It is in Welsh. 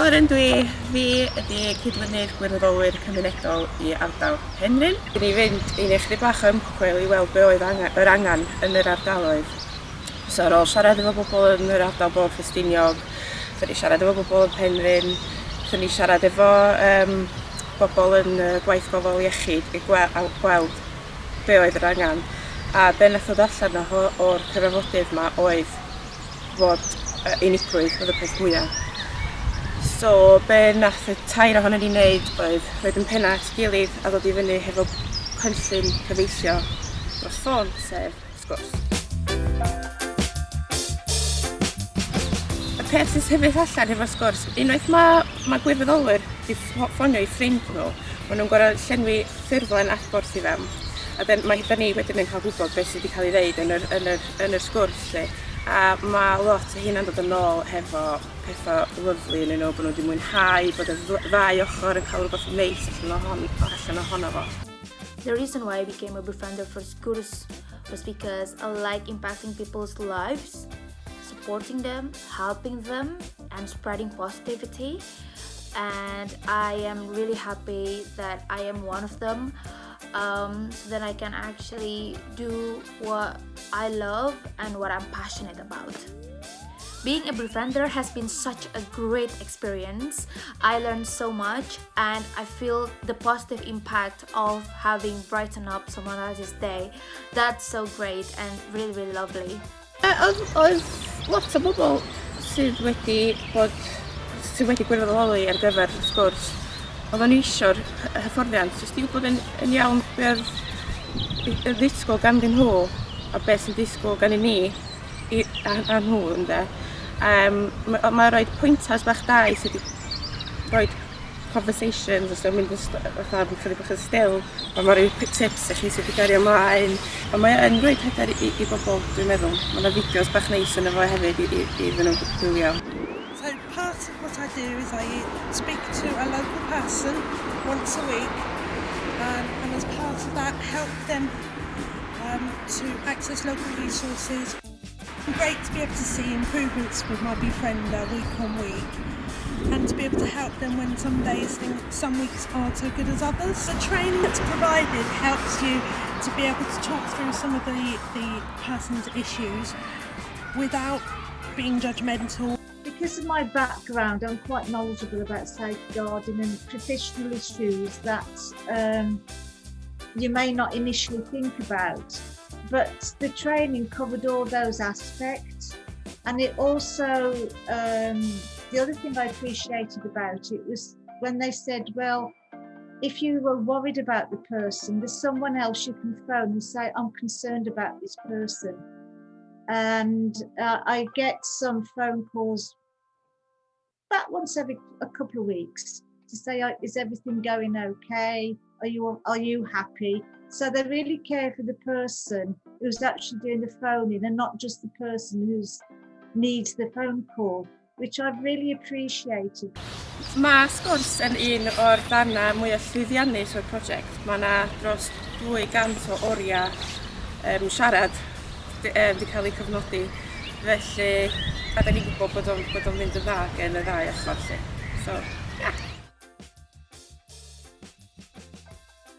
Fel yr dwi, fi ydi cydlynydd gwirfoddolwyr cymunedol i ardal Penrhyn. Dyn ni fynd i neu chdi bach o ymchwil i weld be oedd yr angen yn yr ardaloedd. So ar ôl siarad efo bobl yn yr ardal Bob Ffestiniog, dyn ni siarad efo bobl yn Penrhyn, dyn ni siarad efo bobl yn gwaith gofal iechyd i gweld be oedd yr angen. A be nath ddod allan o'r cyfarfodydd yma oedd fod unigrwydd oedd y peth mwyaf. So be nath y tair ohonon ni wneud oedd roed yn penna at gilydd a ddod i fyny hefo cynllun cyfeillio dros ffôn, sef sgwrs. Y peth sy'n sefyll allan efo sgwrs, unwaith mae gwirfoddolwyr wedi ffonio i ffrind nhw, maen nhw'n gorau llenwi ffurflen adborth i fewn. A da ni wedyn yn cael gwybod beth sydd wedi cael ei ddeud yn yr sgwrs. A mae lot o hynna'n dod yn ôl hefo pethau lyflu yn nhw, bod nhw wedi mwynhau, bod y ddau ochr yn cael rhywbeth neis allan ohono fo. The reason why I became a befriender for Sgwrs was because I like impacting people's lives, supporting them, helping them, and spreading positivity. And I am really happy that I am one of them. So that I can actually do what I love and what I'm passionate about. Being a befriender has been such a great experience. I learned so much and I feel the positive impact of having brightened up someone else's day. That's so great and really, really lovely. Oedd lot o bobl sydd wedi gwirfoddoli ar gyfer y sgwrs. Oedden nhw eisiau'r hyfforddiant, jyst i wybod yn iawn be oedd y ddisgwyl ganddyn nhw a beth sy'n ddisgwyl gan i ni a nhw ynde. Mae'n rhoi pwyntas bach da i sydd wedi rhoi conversations os ydyn mynd yn chydig bach yn stil. Mae'n rhoi tips i chi sydd wedi gario ymlaen. Mae'n rhoi pethau i bobl, dwi'n meddwl. Mae'n fideos bach neis yn efo hefyd i ddyn nhw'n gwylio. So part of what I do is I speak to a local person once a week and as part of that help them to access local resources. It's great to be able to see improvements with my befriender week on week and to be able to help them when some days some weeks aren't so good as others. The training that's provided helps you to be able to talk through some of the person's issues without being judgmental. Because of my background, I'm quite knowledgeable about safeguarding and professional issues that you may not initially think about. But the training covered all those aspects. And it also, the other thing I appreciated about it was when they said, well, if you were worried about the person, there's someone else you can phone and say, I'm concerned about this person. And I get some phone calls about once every a couple of weeks to say, is everything going okay? Are you happy? So they really care for the person who's actually doing the phoning and not just the person who needs the phone call, which I've really appreciated. Mae sgwrs yn un o'r darnau mwyaf llwyddiannus o'r prosiect. Mae yna dros 200 o oriau siarad wedi cael eu cyfnodi. Felly, a da ni'n gwybod bod o'n mynd yn dda gen y ddau ochr. So,